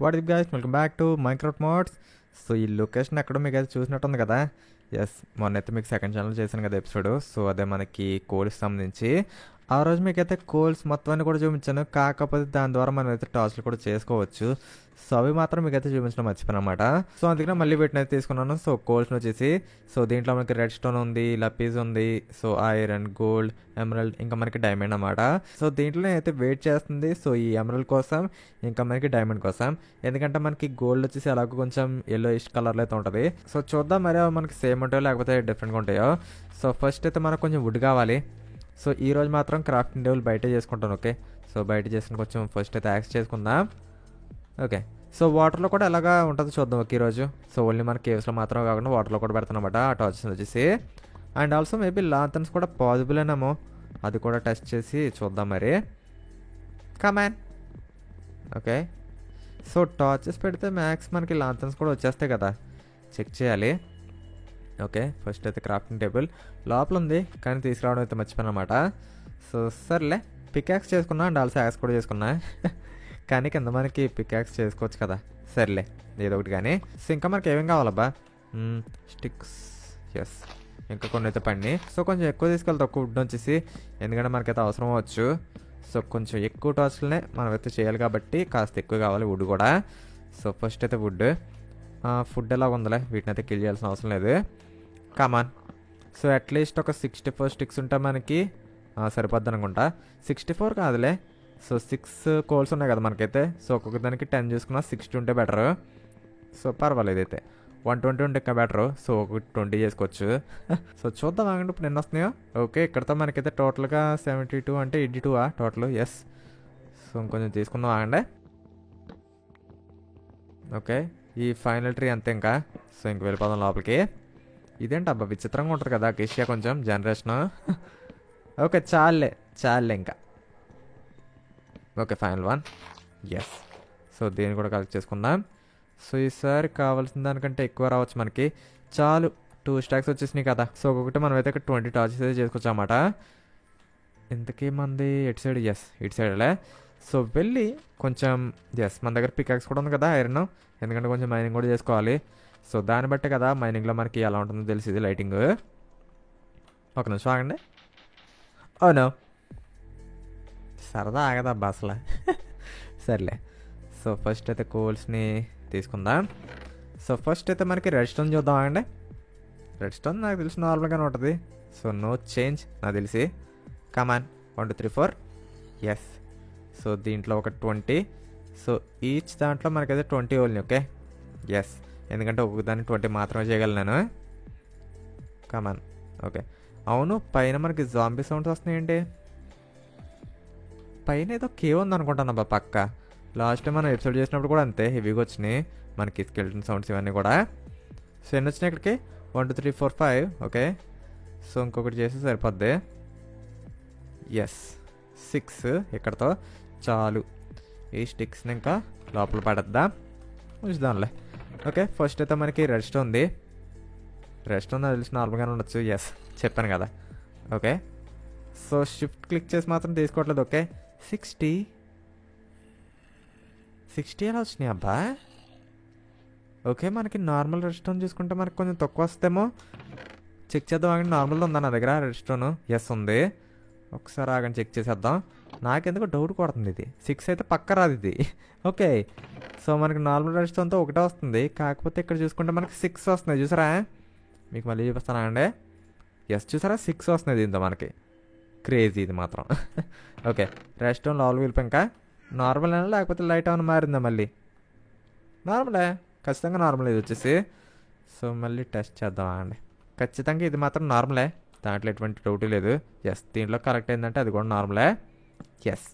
What up guys, welcome back to Microt Mods. So ఈ location ఎక్కడో మీకు అయితే చూసినట్టుంది కదా. ఎస్, మొన్నైతే మీకు సెకండ్ ఛానల్ చేశాను కదా ఎపిసోడ్. సో అదే మనకి కోల్స్ సంబంధించి ఆ రోజు మీకైతే కోల్స్ మొత్తాన్ని కూడా చూపించాను. కాకపోతే దాని ద్వారా మనం అయితే టాస్క్లు కూడా చేసుకోవచ్చు. సో అవి మాత్రం మీకైతే చూపించడం మర్చిపోయాను అనమాట. సో అందుకనే మళ్ళీ వీటిని అయితే తీసుకున్నాను. సో కోల్స్ని వచ్చేసి సో దీంట్లో మనకి రెడ్ స్టోన్ ఉంది, లపీస్ ఉంది, సో ఐరన్, గోల్డ్, ఎమరల్డ్, ఇంకా మనకి డైమండ్ అన్నమాట. సో దీంట్లో అయితే వెయిట్ చేస్తుంది సో ఈ ఎమరల్డ్ కోసం, ఇంకా మనకి డైమండ్ కోసం. ఎందుకంటే మనకి గోల్డ్ వచ్చేసి అలాగో కొంచెం ఎల్లోయిష్ కలర్లో అయితే ఉంటుంది. సో చూద్దాం మరి అవి మనకి సేమ్ ఉంటాయో లేకపోతే డిఫరెంట్గా ఉంటాయో. సో ఫస్ట్ అయితే మనకు కొంచెం వుడ్ కావాలి. సో ఈరోజు మాత్రం క్రాఫ్టింగ్ టేబుల్ బయట చేసుకుంటాను. ఓకే, సో బయట చేసుకుని కొంచెం ఫస్ట్ అయితే యాక్స్ చేసుకుందాం. ఓకే, సో వాటర్లో కూడా ఎలాగా ఉంటుందో చూద్దాం. ఓకే, ఈరోజు సో ఓన్లీ మన కేవ్స్లో మాత్రమే కాకుండా వాటర్లో కూడా పెడతాను అనమాట ఆ టార్చెస్ వచ్చేసి. అండ్ ఆల్సో మేబీ లాంతన్స్ కూడా పాసిబుల్ ఏనేమో, అది కూడా టెస్ట్ చేసి చూద్దాం మరి. కమాన్. ఓకే, సో టార్చెస్ పెడితే మ్యాక్స్ మనకి లాంతన్స్ కూడా వచ్చేస్తాయి కదా, చెక్ చేయాలి. ఓకే, ఫస్ట్ అయితే క్రాఫ్టింగ్ టేబుల్ లోపల ఉంది కానీ తీసుకురావడం అయితే మర్చిపోయాను అనమాట. సో సర్లే, పికాక్స్ చేసుకున్నా అండ్ ఆల్సో యాక్స్ కూడా చేసుకున్నా. కానీ కింద మనకి పికాక్స్ చేసుకోవచ్చు కదా, సర్లే ఏదో ఒకటి. కానీ సో ఇంకా మనకి ఏమేం కావాలబ్బా? స్టిక్స్, ఎస్, ఇంకా కొన్ని అయితే పడినాయి. సో కొంచెం ఎక్కువ తీసుకెళ్తా ఒక్క వుడ్ వచ్చేసి, ఎందుకంటే మనకైతే అవసరం అవ్వచ్చు. సో కొంచెం ఎక్కువ టాస్క్లనే మనం అయితే చేయాలి కాబట్టి కాస్త ఎక్కువ కావాలి వుడ్ కూడా. సో ఫస్ట్ అయితే వుడ్, ఫుడ్ ఎలా ఉందిలే, వీటిని అయితే కిల్ చేయాల్సిన అవసరం లేదు. కమాన్. సో అట్లీస్ట్ ఒక 64 స్టిక్స్ ఉంటే మనకి సరిపోద్ది అనుకుంటా. 64 కాదులే, సో 6 కోల్స్ ఉన్నాయి కదా మనకైతే. సో ఒక్కొక్క దానికి 10 చూసుకున్నా, 60 ఉంటే బెటరు. సో పర్వాలేదు అయితే 120 ఉంటే ఇంకా బెటరు. సో ఒక 20 చేసుకోవచ్చు. సో చూద్దాం ఆగండి ఇప్పుడు ఎన్ని వస్తున్నాయో. ఓకే, ఇక్కడతో మనకైతే టోటల్గా 72 అంటే 82 టోటల్. ఎస్, సో ఇంకొంచెం తీసుకుందాం ఆగండి. ఓకే, ఈ ఫైనల్ ట్రీ అంతే ఇంకా. సో ఇంక వెళ్ళిపోదాం లోపలికి. ఇదేంటి అబ్బా విచిత్రంగా ఉంటుంది కదా కేషియా కొంచెం జనరేషన్. ఓకే, చాలే ఇంకా. Okay, final one. Yes, so దీన్ని కూడా కలెక్ట్ చేసుకుందాం. సో ఈసారి కావాల్సిన దానికంటే ఎక్కువ రావచ్చు మనకి. చాలు, 2 స్టాక్స్ వచ్చేసినాయి కదా. సో ఒక్కొక్కటి మనం అయితే ఇక్కడ 20 టార్చెస్ అయితే చేసుకోవచ్చు అన్నమాట. ఇంతకీ మంది ఎటు సైడ్? ఎస్, ఇటు సైడ్లే. సో వెళ్ళి కొంచెం, ఎస్, మన దగ్గర పికాక్స్ కూడా ఉంది కదా ఐరన్, ఎందుకంటే కొంచెం మైనింగ్ కూడా చేసుకోవాలి. సో దాన్ని బట్టే కదా మైనింగ్లో మనకి ఎలా ఉంటుందో తెలిసింది లైటింగ్. ఒక నిమిషం ఆగండి. ఓ నో, సరదా ఆగదబ్బా అసలు. సర్లే, సో ఫస్ట్ అయితే కోల్స్ని తీసుకుందాం. సో ఫస్ట్ అయితే మనకి రెడ్ స్టోన్ చూద్దాం ఆగండి. రెడ్ స్టోన్ నాకు తెలిసి నార్మల్గానే ఉంటుంది. సో నో చేంజ్ నాకు తెలిసి. కమాన్, 1 2 3 4. ఎస్, సో దీంట్లో ఒక 20. సో ఈచ్ దాంట్లో మనకైతే 20 ఓల్ని. ఓకే, ఎస్, ఎందుకంటే ఒక్కొక్క దాన్ని 20 మాత్రమే చేయగలను నేను. కమాన్. ఓకే, అవును, పైన మనకి జాంబీ సౌండ్స్ వస్తున్నాయండి. పైన ఏదో కేవ్ ఉంది అనుకుంటాను అబ్బా పక్క. లాస్ట్ టైం మనం ఎపిసోడ్ చేసినప్పుడు కూడా అంతే హెవీగా వచ్చినాయి మనకి స్కెల్టన్ సౌండ్స్ ఇవన్నీ కూడా. సో ఎన్ని వచ్చినాయి ఇక్కడికి? 1 2 3 4 5. ఓకే, సో ఇంకొకటి చేస్తే సరిపోద్ది. ఎస్, 6 ఇక్కడతో చాలు. ఈ స్టిక్స్ని ఇంకా లోపల పడద్దాం, ఉంచుదాంలే. ఓకే, ఫస్ట్ అయితే మనకి రెడ్ స్టోన్ ఉంది. రెడ్ స్టోన్ తెలిసి నార్మల్గానే ఉండొచ్చు. ఎస్, చెప్పాను కదా. ఓకే, సో షిఫ్ట్ క్లిక్ చేసి మాత్రం తీసుకోవట్లేదు. ఓకే, 60 ఎలా వచ్చినాయి అబ్బా? ఓకే, మనకి నార్మల్ రెడ్ స్టోన్ చూసుకుంటే మనకి కొంచెం తక్కువ వస్తేమో చెక్ చేద్దాం ఆగండి. నార్మల్గా ఉందా నా దగ్గర రెడ్ స్టోన్? ఎస్ ఉంది. ఒకసారి ఆగండి చెక్ చేసేద్దాం. నాకెందుకు డౌట్ కొడుతుంది, ఇది 6 అయితే పక్క రాదు ఇది. ఓకే, సో మనకి నార్మల్ రెడ్ స్టోన్తో ఒకటే వస్తుంది, కాకపోతే ఇక్కడ చూసుకుంటే మనకి 6 వస్తున్నాయి చూసారా. మీకు మళ్ళీ చూపిస్తాను అండి. ఎస్, చూసారా 6 వస్తున్నాయి దీంతో మనకి. క్రేజీ ఇది మాత్రం. ఓకే, రెడ్ స్టోన్ లోపలికి వెళ్ళిపోయి ఇంకా నార్మల్ అయినా లేకపోతే లైట్ ఏమైనా మారిందా? మళ్ళీ నార్మలే, ఖచ్చితంగా నార్మల్ ఇది వచ్చేసి. సో మళ్ళీ టెస్ట్ చేద్దాం అండి. ఖచ్చితంగా ఇది మాత్రం నార్మలే, దాంట్లో ఎటువంటి డౌట్ లేదు. ఎస్, దీంట్లో కరెక్ట్ ఏంటంటే అది కూడా నార్మలే. ఎస్,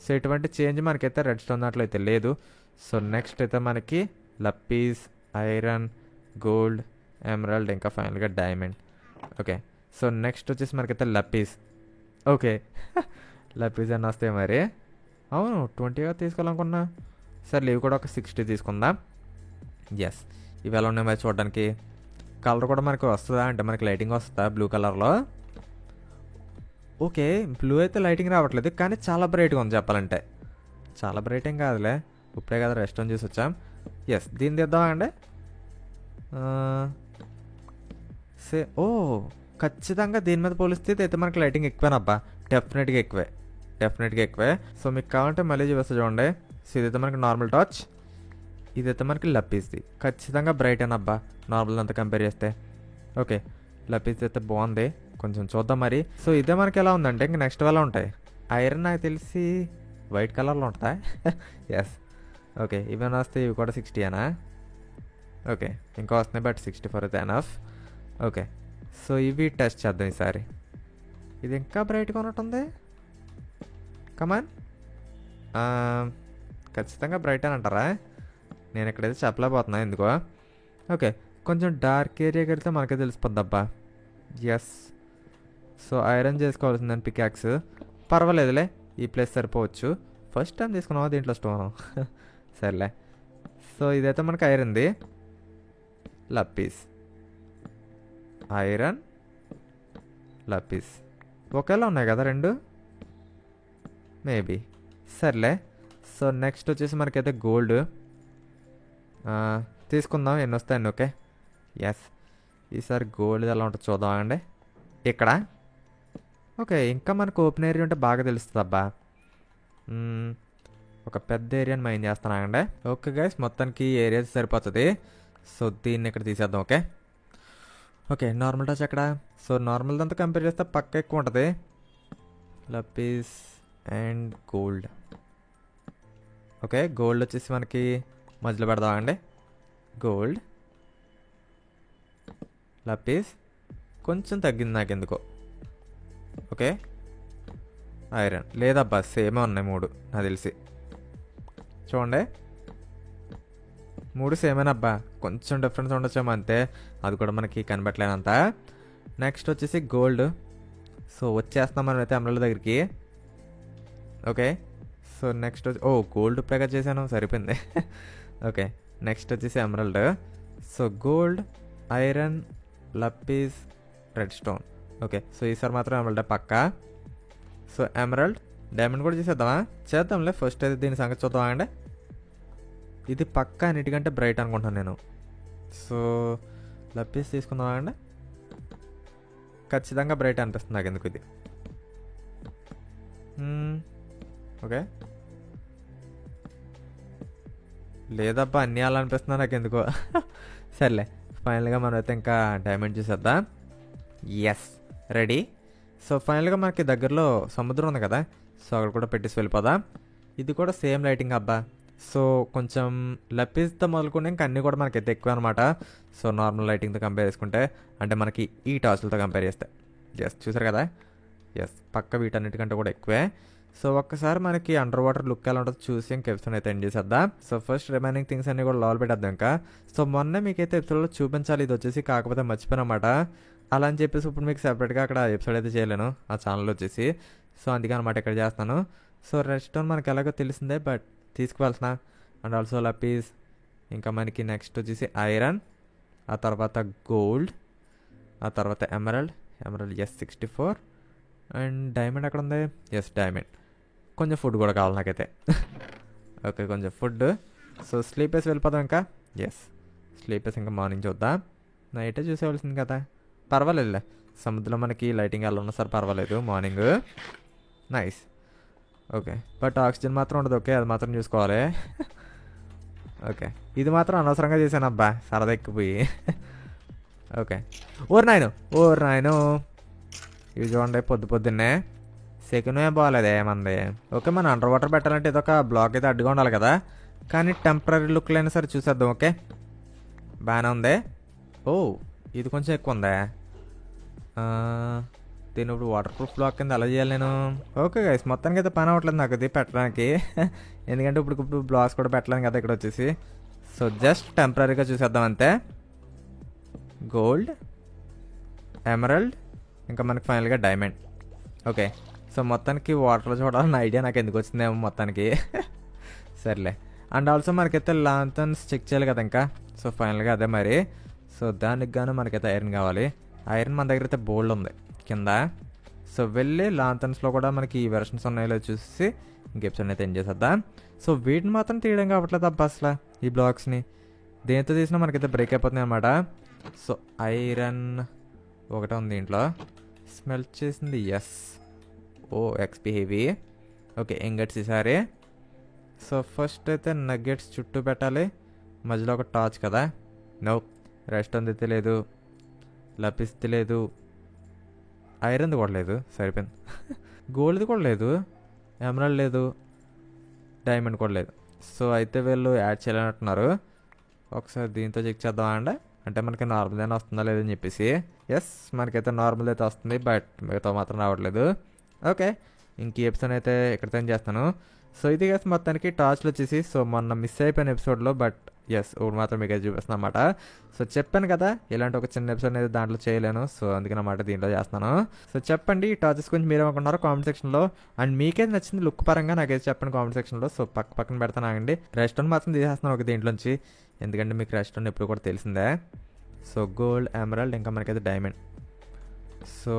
సో ఎటువంటి చేంజ్ మనకైతే రెడ్ స్టోన్ దాంట్లో అయితే లేదు. సో నెక్స్ట్ అయితే మనకి లప్పీస్, ఐరన్, గోల్డ్, ఎమరల్డ్, ఇంకా ఫైనల్గా డైమండ్. ఓకే, సో నెక్స్ట్ వచ్చేసి మనకైతే లప్పీస్. ఓకే, లప్పీస్ అన్నీ వస్తాయి మరి. అవును, 20గా తీసుకోవాలనుకున్నా. సరే ఇవి కూడా ఒక 60 తీసుకుందాం. ఎస్, ఇవి ఎలా ఉన్నాయి మరి చూడడానికి? కలర్ కూడా మనకి వస్తుందా అంటే మనకి లైటింగ్ వస్తుందా బ్లూ కలర్లో? ఓకే, బ్లూ అయితే లైటింగ్ రావట్లేదు కానీ చాలా బ్రైట్గా ఉంది చెప్పాలంటే. చాలా బ్రైట్ ఏం కాదులే. ఇప్పుడే కదా రెస్టారెంట్ చూసి వచ్చాం. ఎస్, దీన్ని తెద్దామండి. ఓ, ఖచ్చితంగా దీని మీద పోలిస్తే అయితే మనకి లైటింగ్ ఎక్కువేనబ్బా. డెఫినెట్గా ఎక్కువే. సో మీకు కావాలంటే మళ్ళీ చూపిస్తా చూడండి. సో ఇదైతే మనకి నార్మల్ టార్చ్, ఇదైతే మనకి లప్పీస్ది. ఖచ్చితంగా బ్రైట్ అనబ్బా నార్మల్ అంతా కంపేర్ చేస్తే. ఓకే, లప్పీస్ది అయితే బాగుంది, కొంచెం చూద్దాం మరి. సో ఇదే మనకి ఎలా ఉందంటే ఇంక నెక్స్ట్ ఎలా ఉంటాయి. ఐరన్ నాకు తెలిసి వైట్ కలర్లో ఉంటాయి. Yes, okay. ఇవన్నీ వస్తే ఇవి కూడా 60 అనా? ఓకే, ఇంకా వస్తున్నాయి బట్ 64 అయితే ఎనఫ్. ఓకే, సో ఇవి టెస్ట్ చేద్దాం ఈసారి. ఇది ఇంకా బ్రైట్గా ఉన్నట్టుంది. కమాన్, ఖచ్చితంగా బ్రైట్ అని అంటారా? నేను ఇక్కడైతే చెప్పలేకపోతున్నా ఎందుకో. ఓకే, కొంచెం డార్క్ ఏరియాకి వెళ్తే మనకే తెలిసిపోద్ది అబ్బా. ఎస్, సో ఐరన్ చేసుకోవాల్సిందని పికాక్స్. పర్వాలేదులే, ఈ ప్లేస్ సరిపోవచ్చు. ఫస్ట్ టైం తీసుకున్నావా దీంట్లో స్టోను? సరేలే. సో ఇదైతే మనకి ఐరన్ది. లప్పీస్, ఐరన్, లప్పీస్ ఒకేలా ఉన్నాయి కదా రెండు, మేబీ. సర్లే. సో నెక్స్ట్ వచ్చేసి మనకైతే గోల్డ్ తీసుకుందాం, ఎన్ని వస్తాయండి. Okay, yes. ఈసారి గోల్డ్ ఎలా ఉంటుందో చూద్దామండి. ఇక్కడ ఓకే, ఇంకా మనకు ఓపెన్ ఏరియా ఉంటే బాగా తెలుస్తుంది అబ్బా. ఒక పెద్ద ఏరియాని మైన్ చేస్తానండి. ఓకే గైస్, మొత్తానికి ఏరియా సరిపోతుంది. సో దీన్ని ఇక్కడ తీసేద్దాం. Okay, okay. నార్మల్ టచ్ ఎక్కడ? సో నార్మల్ దాంతో కంపేర్ చేస్తే పక్క ఎక్కువ ఉంటుంది. లపీస్ అండ్ గోల్డ్. ఓకే, గోల్డ్ వచ్చేసి మనకి మధ్యలో పెడదామండి. గోల్డ్, లపీస్ కొంచెం తగ్గింది నాకు ఎందుకో. ఓకే, ఐరన్ లేదబ్బా, సేమే ఉన్నాయి మూడు నాకు తెలిసి. చూడండి, మూడు సేమేనబ్బా, కొంచెం డిఫరెన్స్ ఉండొచ్చాము అంతే, అది కూడా మనకి కనబట్టలేనంత. నెక్స్ట్ వచ్చేసి గోల్డ్. సో వచ్చేస్తున్నాం మనం అయితే ఎమరాల్డ్ దగ్గరికి. ఓకే, సో నెక్స్ట్ వచ్చి గోల్డ్ ప్రెగర్ చేశాను, సరిపోయింది. ఓకే, నెక్స్ట్ వచ్చేసి emerald. So gold, iron, lapis, red stone. Okay, so ఈసారి మాత్రం ఎమరాల్డ్ పక్కా. సో ఎమరాల్డ్, డైమండ్ కూడా చేసేద్దామా? చేద్దాంలే, ఫస్ట్ అయితే దీని సంగతి చూద్దామా అండి. ఇది పక్కా అన్నిటికంటే బ్రైట్ అనుకుంటాను నేను. సో లప్పీస్ తీసుకుందామా అండి. ఖచ్చితంగా బ్రైట్ అనిపిస్తుంది నాకు ఎందుకు ఇది. ఓకే, లేదబ్బా అన్నీ అలా అనిపిస్తున్నా నాకు ఎందుకో. సర్లే, ఫైనల్గా మనం అయితే ఇంకా డైమండ్ చూసేద్దాం. Yes, ready. సో ఫైనల్గా మనకి దగ్గరలో సముద్రం ఉంది కదా, సో అక్కడ కూడా పెట్టేసి వెళ్ళిపోదాం. ఇది కూడా సేమ్ లైటింగ్ అబ్బా. సో కొంచెం లప్పీస్తో మొదలుకుంటే ఇంకా అన్నీ కూడా మనకైతే ఎక్కువ అనమాట. సో నార్మల్ లైటింగ్తో కంపేర్ చేసుకుంటే, అంటే మనకి ఈ టార్చ్లతో కంపేర్ చేస్తే. ఎస్, చూసారు కదా. ఎస్, పక్క వీటన్నిటికంటే కూడా ఎక్కువే. సో ఒక్కసారి మనకి అండర్ వాటర్ లుక్ ఎలా ఉంటుందో చూసి ఇంక ఎపిసోడ్ అయితే ఎండ్ చేసేద్దాం. సో ఫస్ట్ రిమైనింగ్ థింగ్స్ అన్ని కూడా లోపల పెట్టేద్దాం ఇంకా. సో మొన్నే మీకైతే ఎపిసోడ్లో చూపించాలి ఇది వచ్చేసి, కాకపోతే మర్చిపోయినమాట. అలా అని చెప్పేసి ఇప్పుడు మీకు సెపరేట్గా అక్కడ ఎపిసోడ్ అయితే చేయలేను ఆ ఛానల్లో వచ్చేసి. సో అందుకే అనమాట ఇక్కడ చేస్తాను. సో రెడ్ స్టోన్ మనకి ఎలాగో తెలిసిందే, బట్ తీసుకువెళ్తున్న. అండ్ ఆల్సో లపీస్, ఇంకా మనకి నెక్స్ట్ వచ్చేసి ఐరన్, ఆ తర్వాత గోల్డ్, ఆ తర్వాత ఎమరాల్డ్. ఎస్ 64. అండ్ డైమండ్ ఎక్కడ ఉంది? Yes diamond. కొంచెం ఫుడ్ కూడా కావాలి నాకైతే. ఓకే, కొంచెం ఫుడ్. సో స్లీప్ వేసి వెళ్ళిపోదాం ఇంకా. ఎస్, స్లీప్ వేసి ఇంకా మార్నింగ్ చూద్దాం. నైటే చూసేవలసింది కదా, పర్వాలేదులే. సముద్రంలో మనకి లైటింగ్ అలా ఉన్నా సరే పర్వాలేదు morning. Nice. Okay, but oxygen మాత్రం ఉండదు. ఓకే, అది మాత్రం చూసుకోవాలి. ఓకే, ఇది మాత్రం అనవసరంగా చేశాను అబ్బా, సరదా ఎక్కిపోయి. ఓకే, ఓర్ నాయను ఇవి చూడండి, పొద్దున్నే సెకండ్ ఏం బాగాలేదే ఏమంది. ఓకే, మనం అండర్ వాటర్ పెట్టాలంటే ఇదొక బ్లాక్ అయితే అడ్డుగా ఉండాలి కదా, కానీ టెంపరీ లుక్లో అయినా సరే చూసేద్దాం. ఓకే, బాగానే ఉంది. ఇది కొంచెం ఎక్కువ ఉందా? దీన్ని ఇప్పుడు వాటర్ ప్రూఫ్ బ్లాక్ కింద అలా చేయాలి నేను. ఓకే గైస్, మొత్తానికి అయితే పని అవ్వట్లేదు నాకు ఇది పెట్టడానికి. ఎందుకంటే ఇప్పుడు బ్లాక్స్ కూడా పెట్టలేను కదా ఇక్కడ వచ్చేసి. సో జస్ట్ టెంపరీగా చూసేద్దాం అంతే. గోల్డ్, ఎమరాల్డ్, ఇంకా మనకి ఫైనల్గా డైమండ్. ఓకే, సో మొత్తానికి వాటర్లో చూడాలన్న ఐడియా నాకు ఎందుకు వచ్చిందేమో మొత్తానికి. సర్లే. అండ్ ఆల్సో మనకైతే లాంతర్న్స్ చెక్ చేయాలి కదా ఇంకా. సో ఫైనల్గా అదే మరి. సో దానికి గాను మనకైతే ఐరన్ కావాలి. ఐరన్ మన దగ్గర అయితే బోల్డ్ ఉంది కింద. సో వెళ్ళి లాంతన్స్లో కూడా మనకి ఈ వెర్షన్స్ ఉన్నాయో చూసి ఇంక ఎపిసోడ్ అయితే ఎండ్ చేసేద్దాం. సో వీటిని మాత్రం తీయడం కావట్లేదు అబ్బా అసలు ఈ బ్లాక్స్ని దేంతో తీసినా మనకైతే బ్రేక్ అయిపోతుంది అనమాట. సో ఐరన్ ఒకటే ఉంది ఇంట్లో, స్మెల్ చేసింది. ఎస్, ఓ ఎక్స్పీ హెవీ. ఓకే ఇంగట్స్ ఈసారి. సో ఫస్ట్ అయితే నగ్గెట్స్ చుట్టూ పెట్టాలి, మధ్యలో ఒక టార్చ్ కదా. నో, రెస్ట్ అందితే లేదు, లపిస్తే లేదు, ఐరన్ది కూడా లేదు, సరిపోయింది. గోల్డ్ది కూడా లేదు, ఎమరాల్డ్ లేదు, డైమండ్ కూడా లేదు. సో అయితే వీళ్ళు యాడ్ చేయాలంటున్నారు. ఒకసారి దీంతో చెక్ చేద్దామండి, అంటే మనకి నార్మల్ అయినా వస్తుందా లేదని చెప్పేసి. ఎస్, మనకైతే నార్మల్ అయితే వస్తుంది, బట్ మిగతా మాత్రం రావట్లేదు. ఓకే, ఇంక ఈ ఎపిసోడ్ అయితే ఇక్కడితో చేస్తాను. సో ఇది గైస్ మొత్తానికి టార్చ్లు వచ్చేసి సో మొన్న మిస్ అయిపోయిన ఎపిసోడ్లో, బట్ ఎస్ ఇప్పుడు మాత్రం మీకు అయితే చూపిస్తాను అనమాట. సో చెప్పాను కదా ఇలాంటి ఒక చిన్న ఎపిసోడ్ అయితే దాంట్లో చేయలేను, సో అందుకని అన్నమాట దీంట్లో చేస్తాను. సో చెప్పండి ఈ టార్చెస్ గురించి మీరు ఏమనుకుంటున్నారో కామెంట్ సెక్షన్లో, అండ్ మీకైతే నచ్చింది లుక్ పరంగా నాకైతే చెప్పండి కామెంట్ సెక్షన్లో. సో పక్కన పెడతాను ఆగండి. రెస్టారెంట్ మాత్రం తీసేస్తున్నాను ఒక దీంట్లోంచి, ఎందుకంటే మీకు రెస్టారెంట్ ఎప్పుడు కూడా తెలిసిందే. సో గోల్డ్, ఎమరాల్డ్, ఇంకా మనకైతే diamond. So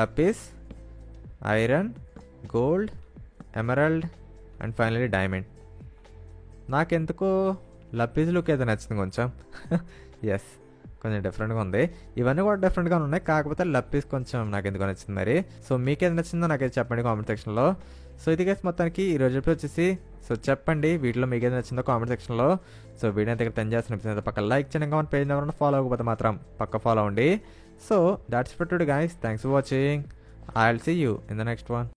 lapis, iron, gold, emerald and finally diamond. నాకెందుకో లపీస్ లుక్ అయితే నచ్చింది కొంచెం. ఎస్, కొంచెం డిఫరెంట్గా ఉంది. ఇవన్నీ కూడా డిఫరెంట్గా ఉన్నాయి, కాకపోతే లపీస్ కొంచెం నాకు ఎందుకు నచ్చింది మరి. సో మీకేది నచ్చిందో నాకైతే చెప్పండి కామెంట్ సెక్షన్లో. సో ఇది గైస్ మొత్తానికి ఈ రోజు వచ్చేసి సో చెప్పండి వీటిలో మీకు ఏది నచ్చిందో కామెంట్ సెక్షన్లో. సో వీడియో అయితే ఇక్కడ 10 చేస్తున్న పక్క లైక్ చేయండి, ఇంకా మన పేజ్ ఎవరైనా ఫాలో అవ్వకపోతే మాత్రం పక్క ఫాలో అవ్వండి. So that's for today guys, thanks for watching. I will see you in the next one.